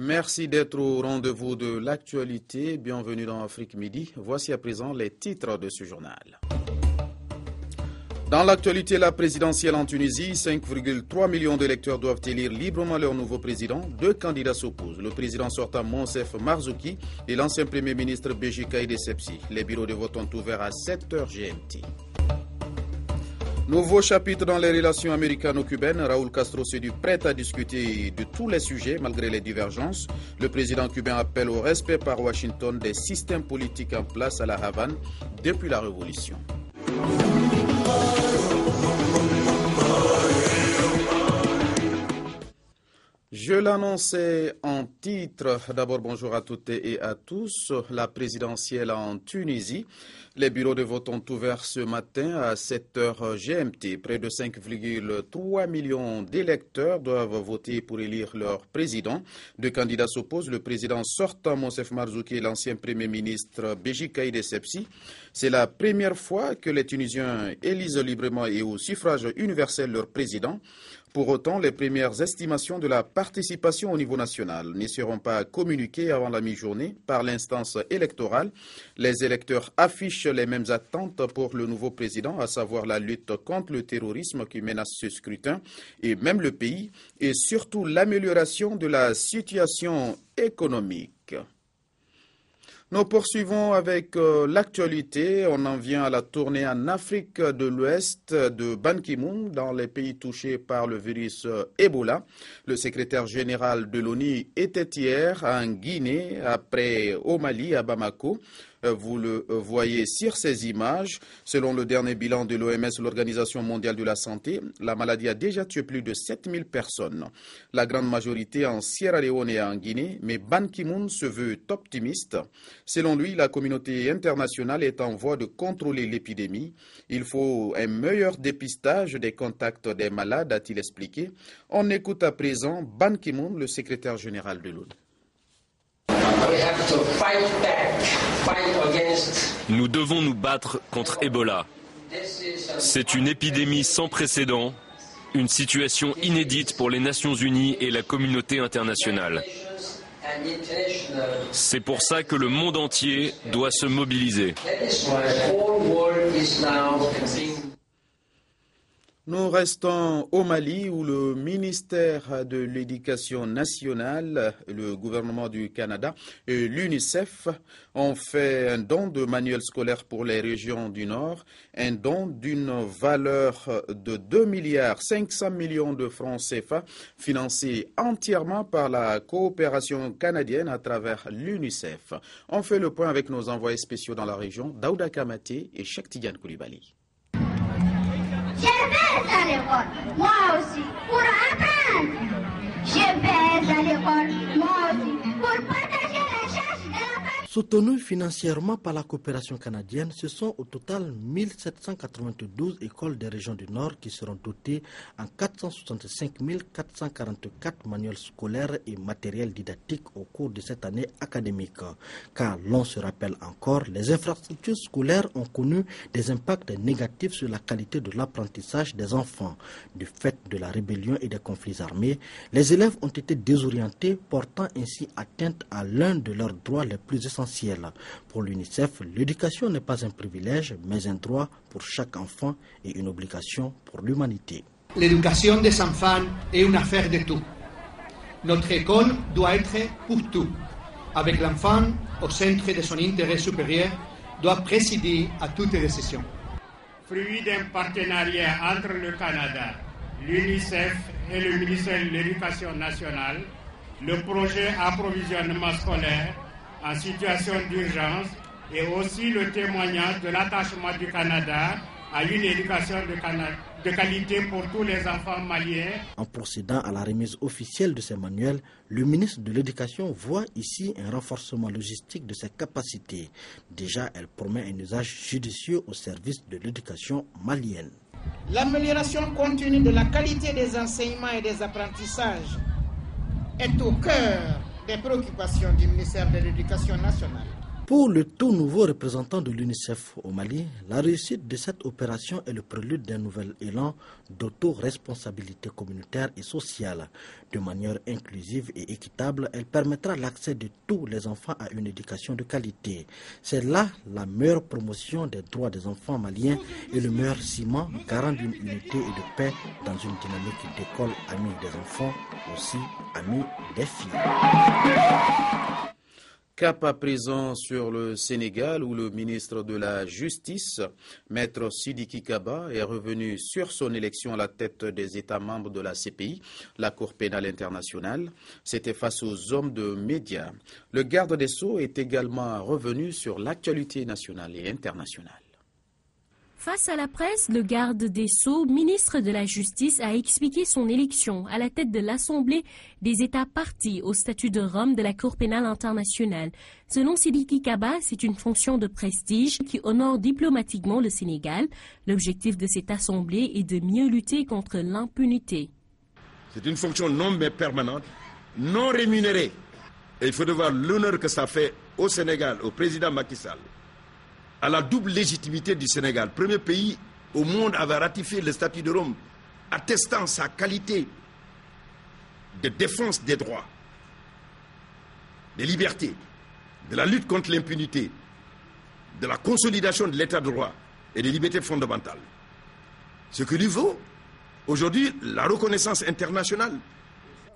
Merci d'être au rendez-vous de l'actualité. Bienvenue dans Afrique Midi. Voici à présent les titres de ce journal. Dans l'actualité, la présidentielle en Tunisie, 5,3 millions d'électeurs doivent élire librement leur nouveau président. 2 candidats s'opposent, le président sortant Monsef Marzouki et l'ancien premier ministre Béji Caïdé Sepsi. Les bureaux de vote ont ouvert à 7h GMT. Nouveau chapitre dans les relations américano-cubaines. Raúl Castro s'est dit prêt à discuter de tous les sujets malgré les divergences. Le président cubain appelle au respect par Washington des systèmes politiques en place à La Havane depuis la Révolution. Je l'annonçais en titre. D'abord, bonjour à toutes et à tous. La présidentielle en Tunisie. Les bureaux de vote ont ouvert ce matin à 7h GMT. Près de 5,3 millions d'électeurs doivent voter pour élire leur président. 2 candidats s'opposent, le président sortant Monsef Marzouki et l'ancien premier ministre Béji Caïdé Sepsi. C'est la première fois que les Tunisiens élisent librement et au suffrage universel leur président. Pour autant, les premières estimations de la participation au niveau national ne seront pas communiquées avant la mi-journée par l'instance électorale. Les électeurs affichent les mêmes attentes pour le nouveau président, à savoir la lutte contre le terrorisme qui menace ce scrutin et même le pays, et surtout l'amélioration de la situation économique. Nous poursuivons avec l'actualité. On en vient à la tournée en Afrique de l'Ouest de Ban Ki-moon dans les pays touchés par le virus Ebola. Le secrétaire général de l'ONU était hier en Guinée, après au Mali, à Bamako. Vous le voyez sur ces images. Selon le dernier bilan de l'OMS, l'Organisation mondiale de la santé, la maladie a déjà tué plus de 7000 personnes. La grande majorité en Sierra Leone et en Guinée, mais Ban Ki-moon se veut optimiste. Selon lui, la communauté internationale est en voie de contrôler l'épidémie. Il faut un meilleur dépistage des contacts des malades, a-t-il expliqué. On écoute à présent Ban Ki-moon, le secrétaire général de l'ONU. Nous devons nous battre contre Ebola. C'est une épidémie sans précédent, une situation inédite pour les Nations Unies et la communauté internationale. C'est pour ça que le monde entier doit se mobiliser. Nous restons au Mali où le ministère de l'Éducation nationale, le gouvernement du Canada et l'UNICEF ont fait un don de manuels scolaires pour les régions du Nord, un don d'une valeur de 2,5 milliards de francs CFA, financé entièrement par la coopération canadienne à travers l'UNICEF. On fait le point avec nos envoyés spéciaux dans la région, Daouda Kamaté et Cheikh Tidiane Koulibaly. Je vais à l'école, moi aussi, pour apprendre. Je vais à l'école, moi aussi, pour partager les charges de la famille. Soutenus financièrement par la coopération canadienne, ce sont au total 1792 écoles des régions du Nord qui seront dotées en 465 444 manuels scolaires et matériels didactiques au cours de cette année académique. Car l'on se rappelle encore, les infrastructures scolaires ont connu des impacts négatifs sur la qualité de l'apprentissage des enfants. Du fait de la rébellion et des conflits armés, les élèves ont été désorientés, portant ainsi atteinte à l'un de leurs droits les plus essentiels. Pour l'UNICEF, l'éducation n'est pas un privilège, mais un droit pour chaque enfant et une obligation pour l'humanité. L'éducation des enfants est une affaire de tout. Notre école doit être pour tout. Avec l'enfant au centre de son intérêt supérieur, doit présider à toutes décisions. Fruit d'un partenariat entre le Canada, l'UNICEF et le ministère de l'Éducation nationale, le projet approvisionnement scolaire en situation d'urgence et aussi le témoignage de l'attachement du Canada à une éducation de qualité pour tous les enfants maliens. En procédant à la remise officielle de ces manuels, le ministre de l'Éducation voit ici un renforcement logistique de ses capacités. Déjà, elle promet un usage judicieux au service de l'éducation malienne. L'amélioration continue de la qualité des enseignements et des apprentissages est au cœur des préoccupations du ministère de l'Éducation nationale. Pour le tout nouveau représentant de l'UNICEF au Mali, la réussite de cette opération est le prélude d'un nouvel élan d'auto-responsabilité communautaire et sociale. De manière inclusive et équitable, elle permettra l'accès de tous les enfants à une éducation de qualité. C'est là la meilleure promotion des droits des enfants maliens et le meilleur ciment garant d'une unité et de paix dans une dynamique d'école amie des enfants, aussi amie des filles. Cap à présent sur le Sénégal où le ministre de la Justice, Maître Sidiki Kaba, est revenu sur son élection à la tête des États membres de la CPI, la Cour pénale internationale. C'était face aux hommes de médias. Le garde des Sceaux est également revenu sur l'actualité nationale et internationale. Face à la presse, le garde des Sceaux, ministre de la Justice, a expliqué son élection à la tête de l'Assemblée des États partis au statut de Rome de la Cour pénale internationale. Selon Sidiki Kaba, c'est une fonction de prestige qui honore diplomatiquement le Sénégal. L'objectif de cette Assemblée est de mieux lutter contre l'impunité. C'est une fonction non mais permanente, non rémunérée. Et il faut voir l'honneur que ça fait au Sénégal, au président Macky Sall, à la double légitimité du Sénégal. Premier pays au monde avait ratifié le statut de Rome, attestant sa qualité de défense des droits, des libertés, de la lutte contre l'impunité, de la consolidation de l'état de droit et des libertés fondamentales. Ce que lui vaut aujourd'hui la reconnaissance internationale.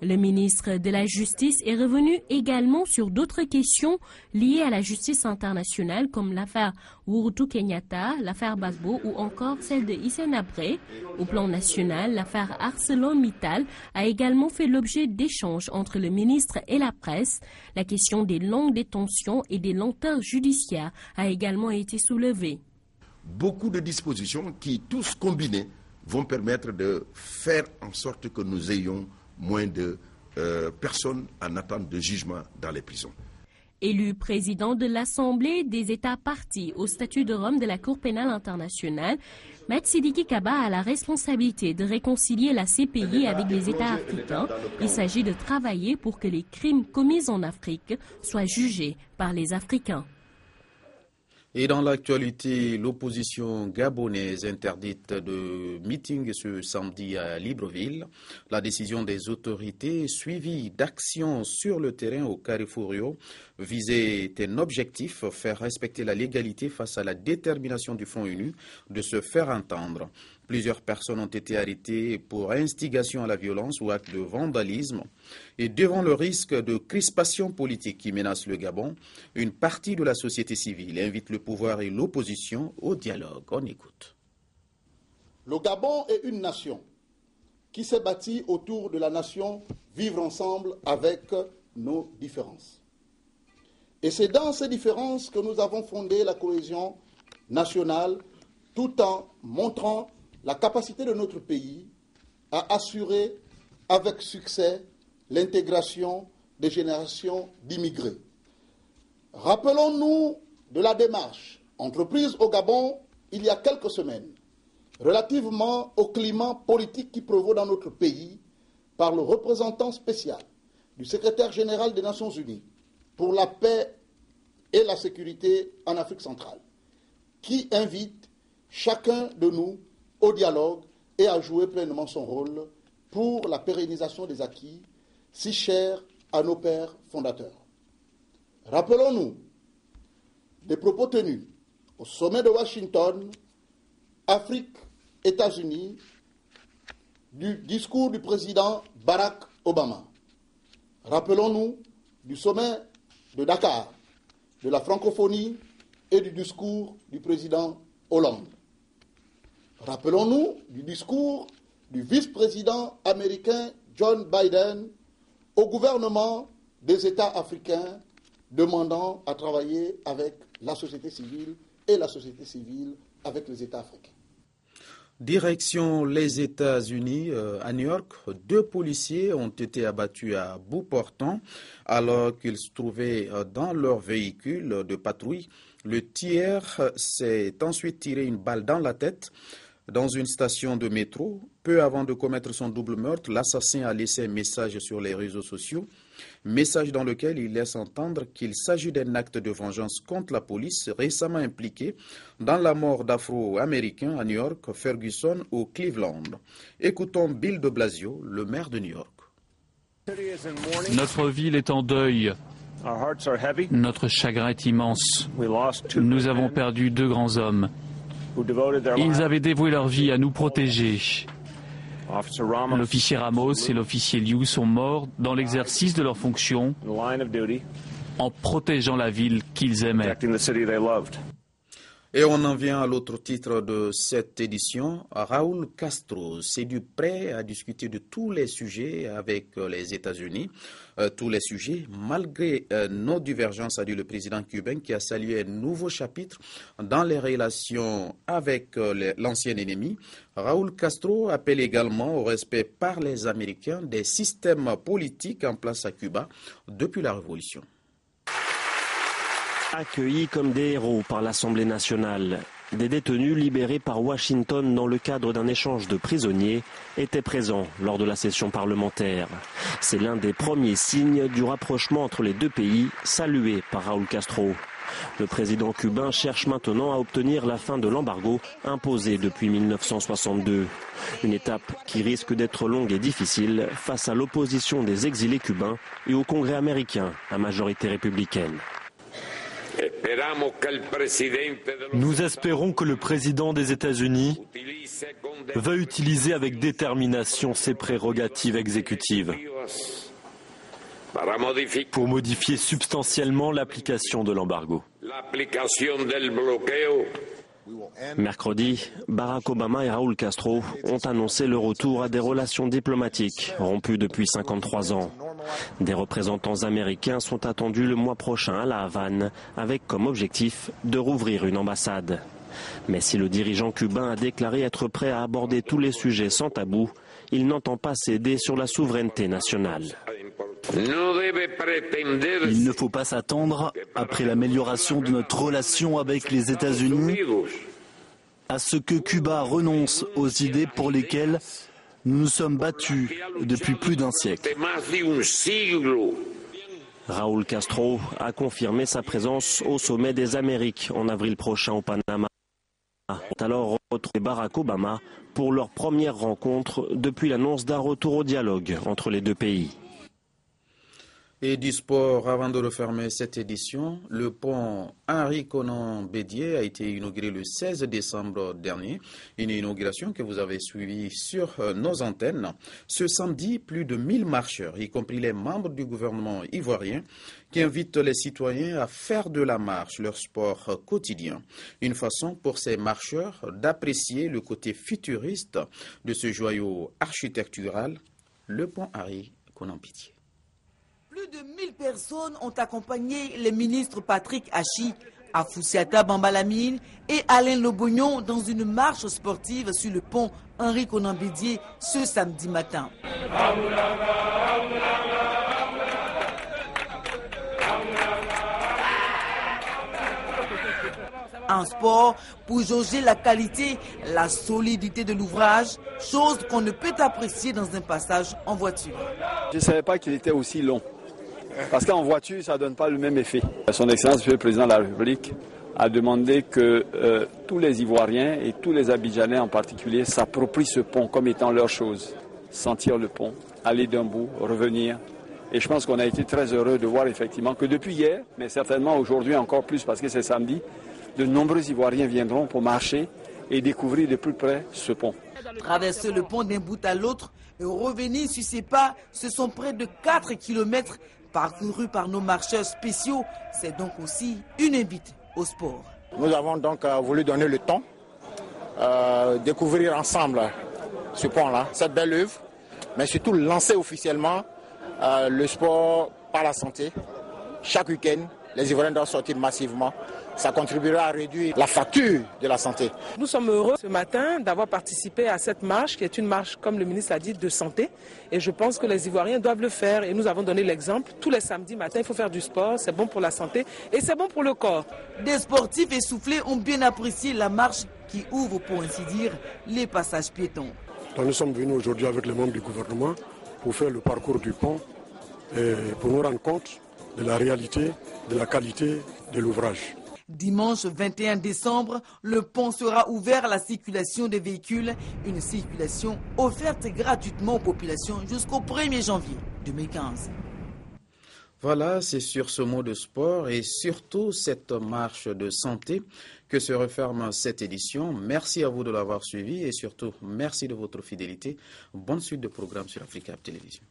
Le ministre de la Justice est revenu également sur d'autres questions liées à la justice internationale comme l'affaire Uhuru Kenyatta, l'affaire Gbagbo ou encore celle de Hissène Habré. Au plan national, l'affaire ArcelorMittal a également fait l'objet d'échanges entre le ministre et la presse. La question des longues détentions et des lenteurs judiciaires a également été soulevée. Beaucoup de dispositions qui, tous combinés, vont permettre de faire en sorte que nous ayons moins de personnes en attente de jugement dans les prisons. Élu président de l'Assemblée des États partis au statut de Rome de la Cour pénale internationale, Maître Sidiki Kaba a la responsabilité de réconcilier la CPI avec les États africains. Il s'agit de travailler pour que les crimes commis en Afrique soient jugés par les Africains. Et dans l'actualité, l'opposition gabonaise interdite de meeting ce samedi à Libreville. La décision des autorités suivie d'actions sur le terrain au Carrefour Rio visait un objectif, faire respecter la légalité face à la détermination du Front uni de se faire entendre. Plusieurs personnes ont été arrêtées pour instigation à la violence ou acte de vandalisme. Et devant le risque de crispation politique qui menace le Gabon, une partie de la société civile invite le pouvoir et l'opposition au dialogue. On écoute. Le Gabon est une nation qui s'est bâtie autour de la nation vivre ensemble avec nos différences. Et c'est dans ces différences que nous avons fondé la cohésion nationale tout en montrant la capacité de notre pays à assurer avec succès l'intégration des générations d'immigrés. Rappelons-nous de la démarche entreprise au Gabon il y a quelques semaines relativement au climat politique qui prévaut dans notre pays par le représentant spécial du secrétaire général des Nations Unies pour la paix et la sécurité en Afrique centrale, qui invite chacun de nous au dialogue et à jouer pleinement son rôle pour la pérennisation des acquis si chers à nos pères fondateurs. Rappelons-nous des propos tenus au sommet de Washington, Afrique-États-Unis, du discours du président Barack Obama. Rappelons-nous du sommet de Dakar, de la francophonie et du discours du président Hollande. Rappelons-nous du discours du vice-président américain John Biden au gouvernement des États africains demandant à travailler avec la société civile et la société civile avec les États africains. Direction les États-Unis, à New York, 2 policiers ont été abattus à bout portant alors qu'ils se trouvaient dans leur véhicule de patrouille. Le tueur s'est ensuite tiré une balle dans la tête dans une station de métro. peu avant de commettre son double meurtre, l'assassin a laissé un message sur les réseaux sociaux, message dans lequel il laisse entendre qu'il s'agit d'un acte de vengeance contre la police récemment impliquée dans la mort d'Afro-Américains à New York, Ferguson ou Cleveland. Écoutons Bill de Blasio, le maire de New York. Notre ville est en deuil. Notre chagrin est immense. Nous avons perdu 2 grands hommes. Ils avaient dévoué leur vie à nous protéger. L'officier Ramos et l'officier Liu sont morts dans l'exercice de leurs fonctions en protégeant la ville qu'ils aimaient. Et on en vient à l'autre titre de cette édition. Raúl Castro s'est dit prêt à discuter de tous les sujets avec les États-Unis. Tous les sujets, malgré nos divergences, a dit le président cubain, qui a salué un nouveau chapitre dans les relations avec l'ancien ennemi. Raúl Castro appelle également au respect par les Américains des systèmes politiques en place à Cuba depuis la Révolution. Accueillis comme des héros par l'Assemblée nationale, des détenus libérés par Washington dans le cadre d'un échange de prisonniers étaient présents lors de la session parlementaire. C'est l'un des premiers signes du rapprochement entre les deux pays, salué par Raúl Castro. Le président cubain cherche maintenant à obtenir la fin de l'embargo imposé depuis 1962. Une étape qui risque d'être longue et difficile face à l'opposition des exilés cubains et au Congrès américain à majorité républicaine. Nous espérons que le président des États-Unis va utiliser avec détermination ses prérogatives exécutives pour modifier substantiellement l'application de l'embargo. Mercredi, Barack Obama et Raúl Castro ont annoncé le retour à des relations diplomatiques rompues depuis 53 ans. Des représentants américains sont attendus le mois prochain à La Havane avec comme objectif de rouvrir une ambassade. Mais si le dirigeant cubain a déclaré être prêt à aborder tous les sujets sans tabou, il n'entend pas céder sur la souveraineté nationale. Il ne faut pas s'attendre, après l'amélioration de notre relation avec les États-Unis, à ce que Cuba renonce aux idées pour lesquelles nous nous sommes battus depuis plus d'1 siècle. Raúl Castro a confirmé sa présence au sommet des Amériques en avril prochain au Panama. Ont alors retrouvé Barack Obama pour leur première rencontre depuis l'annonce d'un retour au dialogue entre les deux pays. Et du sport, avant de refermer cette édition, le pont Henri-Konan Bédié a été inauguré le 16 décembre dernier. Une inauguration que vous avez suivie sur nos antennes. Ce samedi, plus de 1000 marcheurs, y compris les membres du gouvernement ivoirien, qui invitent les citoyens à faire de la marche leur sport quotidien. Une façon pour ces marcheurs d'apprécier le côté futuriste de ce joyau architectural, le pont Henri-Konan Bédié. Plus de 1000 personnes ont accompagné les ministres Patrick Hachi, Afoussiata Bambalamine et Alain Lobognon dans une marche sportive sur le pont Henri-Konan Bédié ce samedi matin. Un sport pour jauger la qualité, la solidité de l'ouvrage, chose qu'on ne peut apprécier dans un passage en voiture. Je ne savais pas qu'il était aussi long. Parce qu'en voiture, ça ne donne pas le même effet. Son Excellence, Monsieur le Président de la République, a demandé que tous les Ivoiriens et tous les Abidjanais en particulier s'approprient ce pont comme étant leur chose. Sentir le pont, aller d'un bout, revenir. Et je pense qu'on a été très heureux de voir effectivement que depuis hier, mais certainement aujourd'hui encore plus parce que c'est samedi, de nombreux Ivoiriens viendront pour marcher et découvrir de plus près ce pont. Traverser le pont d'un bout à l'autre et revenir sur ses pas, ce sont près de 4 kilomètres parcouru par nos marcheurs spéciaux. C'est donc aussi une invite au sport. Nous avons donc voulu donner le temps, découvrir ensemble ce pont-là, cette belle œuvre, mais surtout lancer officiellement le sport par la santé. Chaque week-end, les Ivoiriens doivent sortir massivement. Ça contribuera à réduire la facture de la santé. Nous sommes heureux ce matin d'avoir participé à cette marche qui est une marche, comme le ministre l'a dit, de santé. Et je pense que les Ivoiriens doivent le faire. Et nous avons donné l'exemple. Tous les samedis matins, il faut faire du sport. C'est bon pour la santé et c'est bon pour le corps. Des sportifs essoufflés ont bien apprécié la marche qui ouvre, pour ainsi dire, les passages piétons. Donc nous sommes venus aujourd'hui avec les membres du gouvernement pour faire le parcours du pont et pour nous rendre compte de la réalité, de la qualité de l'ouvrage. Dimanche 21 décembre, le pont sera ouvert à la circulation des véhicules, une circulation offerte gratuitement aux populations jusqu'au 1er janvier 2015. Voilà, c'est sur ce mot de sport et surtout cette marche de santé que se referme cette édition. Merci à vous de l'avoir suivi et surtout merci de votre fidélité. Bonne suite de programmes sur Africa Télévision.